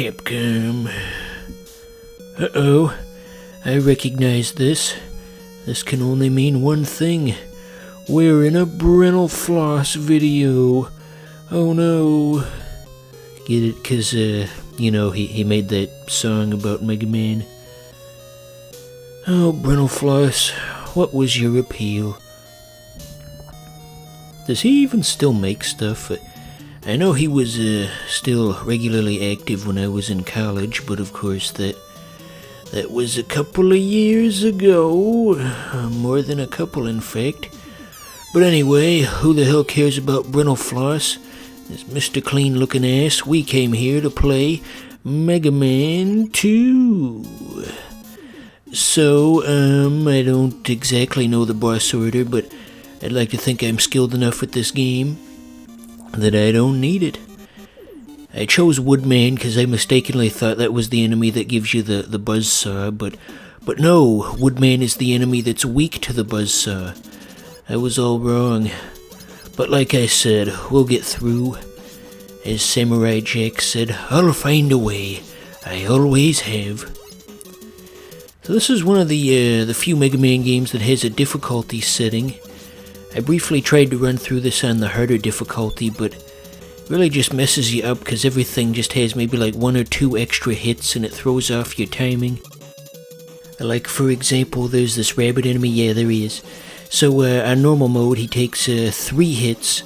Capcom. Uh-oh, I recognize this. This can only mean one thing. We're in a Brental Floss video. Oh no. Get it? 'Cause, he made that song about Mega Man. Oh, Brental Floss, what was your appeal? Does he even still make stuff? I know he was still regularly active when I was in college, but of course that was a couple of years ago. More than a couple, in fact. But anyway, who the hell cares about Brental Floss? This Mr. Clean looking ass, we came here to play Mega Man 2. So, I don't exactly know the boss order, but I'd like to think I'm skilled enough with this game that I don't need it. I chose Woodman because I mistakenly thought that was the enemy that gives you the buzzsaw, but no, Woodman is the enemy that's weak to the buzzsaw. I was all wrong. But like I said, we'll get through. As Samurai Jack said, I'll find a way. I always have. So this is one of the few Mega Man games that has a difficulty setting. I briefly tried to run through this on the harder difficulty, but it really just messes you up because everything just has maybe like 1 or 2 extra hits and it throws off your timing. Like, for example, there's this rabbit enemy. Yeah, there he is. So on normal mode, he takes 3 hits,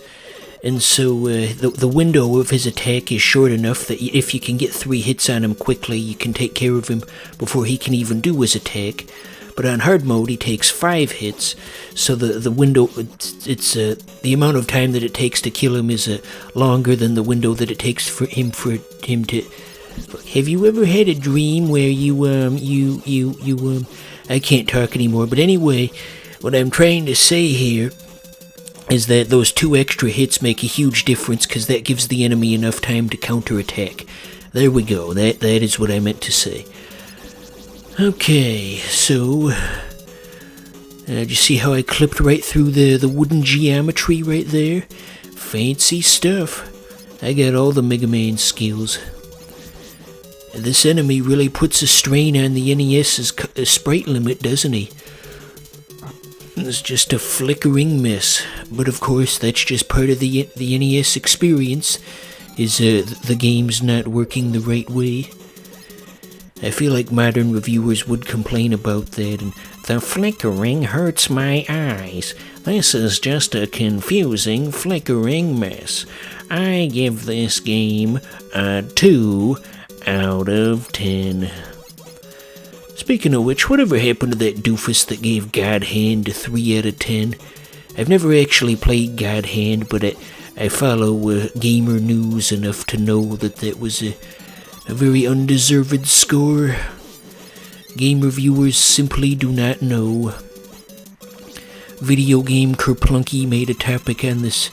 and so the window of his attack is short enough that if you can get 3 hits on him quickly, you can take care of him before he can even do his attack. But on hard mode, he takes 5 hits, so the window, it's the amount of time that it takes to kill him is longer than the window that it takes for him to. Have you ever had a dream where I can't talk anymore, but anyway, what I'm trying to say here is that those 2 extra hits make a huge difference because that gives the enemy enough time to counterattack. There we go, that is what I meant to say. Okay, so did you see how I clipped right through the wooden geometry right there? Fancy stuff. I got all the Mega Man skills. This enemy really puts a strain on the NES's sprite limit, doesn't he? It's just a flickering mess, but of course that's just part of the NES experience, is the game's not working the right way. I feel like modern reviewers would complain about that, and the flickering hurts my eyes. This is just a confusing, flickering mess. I give this game a 2 out of 10. Speaking of which, whatever happened to that doofus that gave God Hand a 3 out of 10? I've never actually played God Hand, but I follow gamer news enough to know that was a very undeserved score. Game reviewers simply do not know. Video Game Kerplunky made a topic on this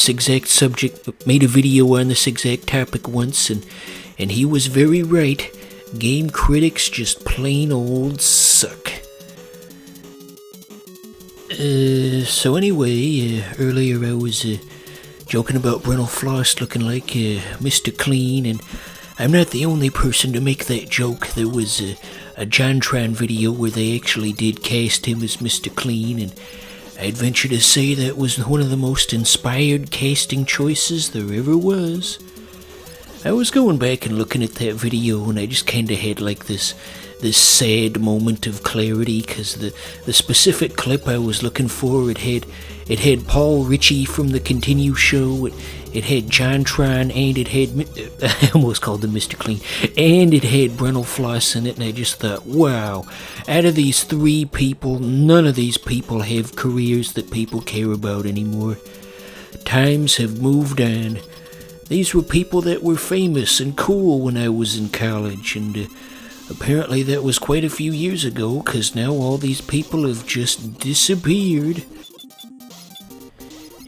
exact subject, made a video on this exact topic once, and he was very right. Game critics just plain old suck. So anyway, earlier I was joking about Brental Floss looking like Mr. Clean, and I'm not the only person to make that joke. There was a JonTron video where they actually did cast him as Mr. Clean, and I'd venture to say that was one of the most inspired casting choices there ever was. I was going back and looking at that video, and I just kinda had like this sad moment of clarity, because the specific clip I was looking for, it had Paul Ritchie from the Continue show, it had JonTron, and it had, I almost called him Mr. Clean, and it had Brental Floss in it, and I just thought, wow, out of these 3 people, none of these people have careers that people care about anymore. Times have moved on. These were people that were famous and cool when I was in college, and apparently that was quite a few years ago, because now all these people have just disappeared.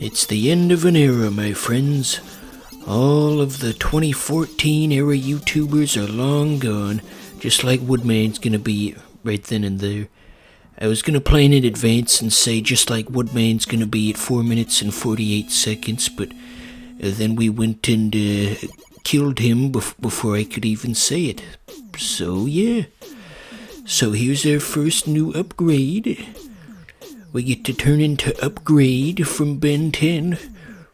It's the end of an era, my friends. All of the 2014 era YouTubers are long gone, just like Woodman's gonna be right then and there. I was gonna plan in advance and say just like Woodman's gonna be at 4 minutes and 48 seconds, but then we went and killed him before I could even say it. So yeah. So here's our first new upgrade. We get to turn into Upgrade from Ben 10.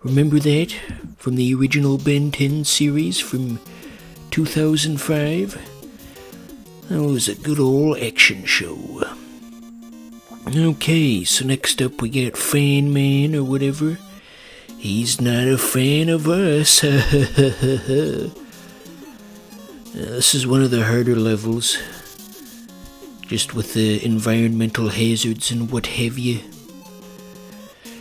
Remember that? From the original Ben 10 series from 2005? That was a good old action show. Okay, so next up we got Feinman or whatever. He's not a fan of us. This is one of the harder levels. Just with the environmental hazards and what have you.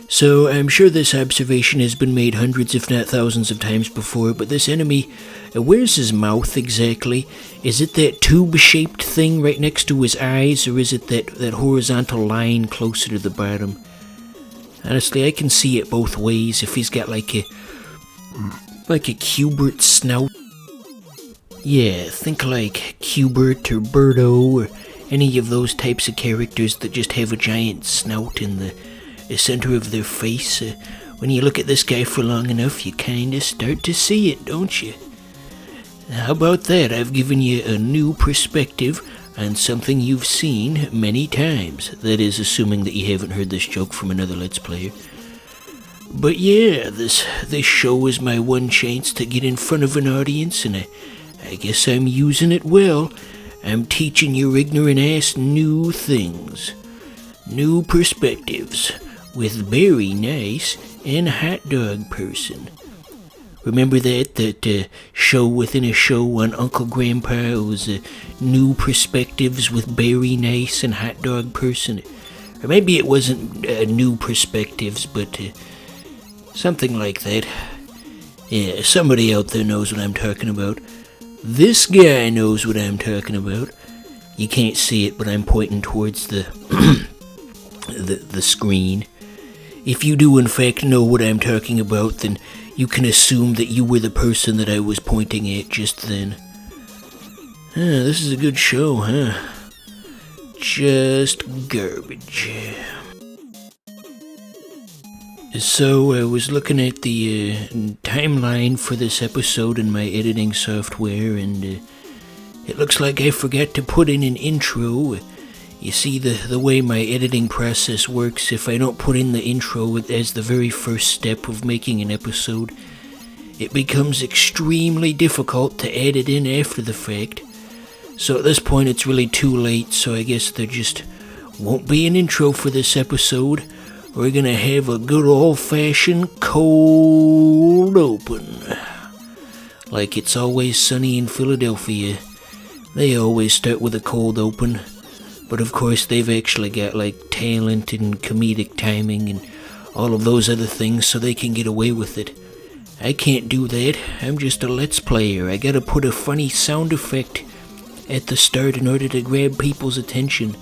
So I'm sure this observation has been made hundreds if not thousands of times before, but this enemy, where's his mouth exactly? Is it that tube-shaped thing right next to his eyes, or is it that horizontal line closer to the bottom? Honestly, I can see it both ways. If he's got like a Cubert snout. Yeah, think like Cubert or Birdo or any of those types of characters that just have a giant snout in the center of their face. When you look at this guy for long enough, you kinda start to see it, don't you? How about that? I've given you a new perspective on something you've seen many times. That is, assuming that you haven't heard this joke from another Let's Player. But yeah, this show is my one chance to get in front of an audience, and I guess I'm using it well. I'm teaching your ignorant ass new things. New perspectives. With very nice and hot dog person. Remember that show within a show on Uncle Grandpa? It was new perspectives with very nice and hot dog person. Or maybe it wasn't new perspectives, but something like that. Yeah, somebody out there knows what I'm talking about. This guy knows what I'm talking about. You can't see it, but I'm pointing towards the the screen. If you do in fact know what I'm talking about, then you can assume that you were the person that I was pointing at just then. This is a good show, huh? Just garbage. So I was looking at the timeline for this episode in my editing software, and it looks like I forgot to put in an intro. You see, the way my editing process works, if I don't put in the intro as the very first step of making an episode, it becomes extremely difficult to add it in after the fact. So at this point it's really too late, so I guess there just won't be an intro for this episode. We're gonna have a good old-fashioned cold open. Like It's Always Sunny in Philadelphia. They always start with a cold open. But of course they've actually got like talent and comedic timing and all of those other things, so they can get away with it. I can't do that. I'm just a Let's Player. I gotta put a funny sound effect at the start in order to grab people's attention.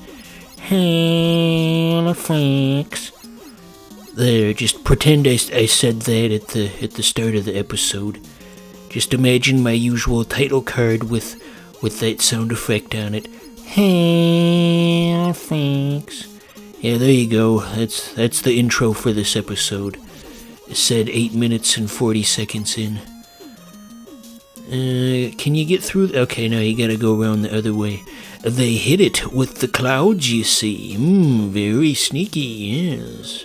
Halifax. There, just pretend I said that at the start of the episode. Just imagine my usual title card with that sound effect on it. Halifax. Yeah, there you go. That's the intro for this episode. It said 8 minutes and 40 seconds in. Can you get through? Okay, now you gotta go around the other way. They hit it with the clouds, you see. Very sneaky, yes.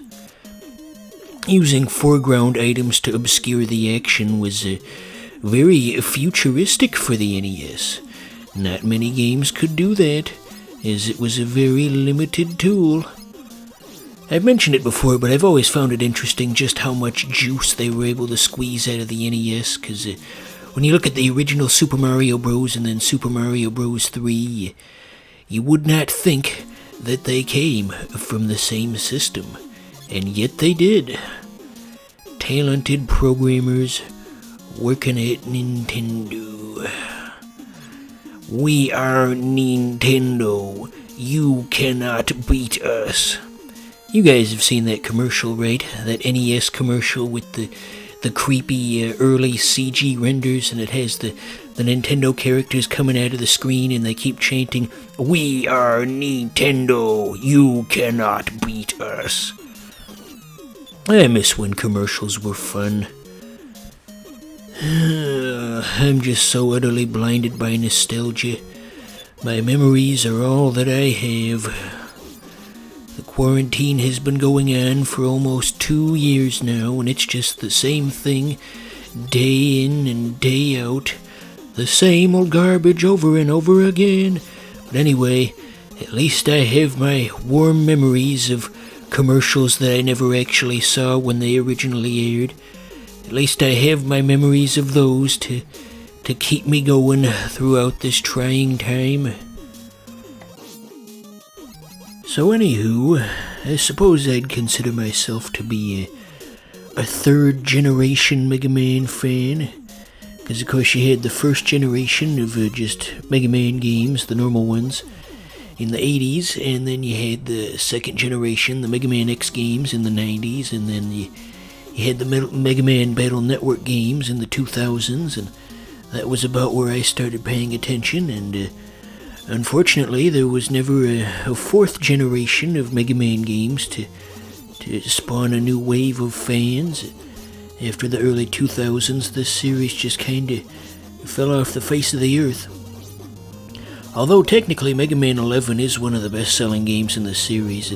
Using foreground items to obscure the action was very futuristic for the NES. Not many games could do that, as it was a very limited tool. I've mentioned it before, but I've always found it interesting just how much juice they were able to squeeze out of the NES, because when you look at the original Super Mario Bros. And then Super Mario Bros. 3, you would not think that they came from the same system, and yet they did. Talented programmers working at Nintendo. We are Nintendo. You cannot beat us. You guys have seen that commercial, right? That NES commercial with the creepy early CG renders, and it has the Nintendo characters coming out of the screen, and they keep chanting, "We are Nintendo. You cannot beat us." I miss when commercials were fun. I'm just so utterly blinded by nostalgia. My memories are all that I have. The quarantine has been going on for almost 2 years now, and it's just the same thing, day in and day out. The same old garbage over and over again. But anyway, at least I have my warm memories of commercials that I never actually saw when they originally aired. At least I have my memories of those to keep me going throughout this trying time. So anywho, I suppose I'd consider myself to be a third generation Mega Man fan. Because of course you had the first generation of just Mega Man games, the normal ones, in the 80s, and then you had the second generation, the Mega Man X games in the 90s, and then you had the Mega Man Battle Network games in the 2000s, and that was about where I started paying attention, and unfortunately there was never a fourth generation of Mega Man games to spawn a new wave of fans. After the early 2000s, this series just kinda fell off the face of the earth. Although technically Mega Man 11 is one of the best-selling games in the series,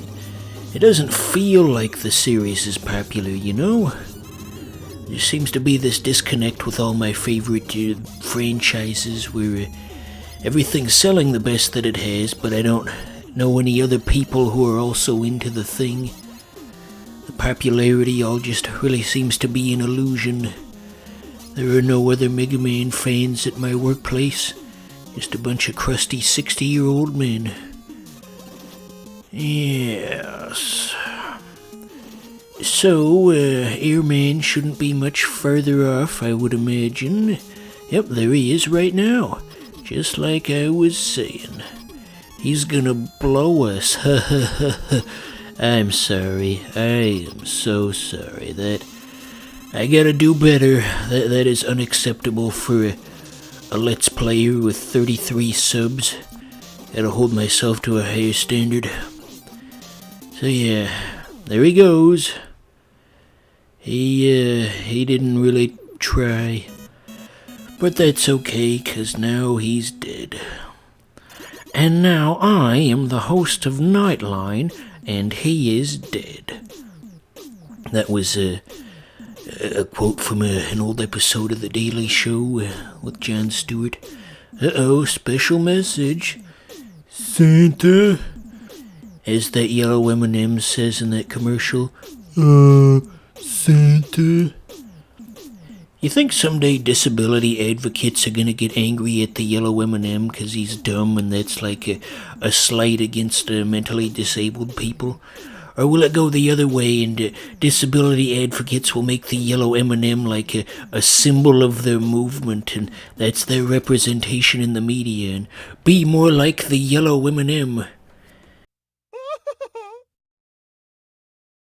it doesn't feel like the series is popular, you know? There seems to be this disconnect with all my favorite franchises where everything's selling the best that it has, but I don't know any other people who are also into the thing. The popularity all just really seems to be an illusion. There are no other Mega Man fans at my workplace. Just a bunch of crusty 60-year-old men. Yes. So, Airman shouldn't be much further off, I would imagine. Yep, there he is right now. Just like I was saying. He's gonna blow us. Ha ha ha ha. I'm sorry. I am so sorry. I gotta do better. That is unacceptable for a Let's Player with 33 subs. Gotta hold myself to a higher standard. So yeah, there he goes. He didn't really try. But that's okay, 'cause now he's dead. And now I am the host of Nightline, and he is dead. That was a quote from an old episode of The Daily Show with Jon Stewart. Uh-oh, special message. Santa? As that yellow M&M says in that commercial. Santa? You think someday disability advocates are gonna get angry at the yellow M&M because he's dumb and that's like a slight against mentally disabled people? Or will it go the other way and disability advocates will make the yellow M&M like a symbol of their movement and that's their representation in the media and be more like the yellow M&M?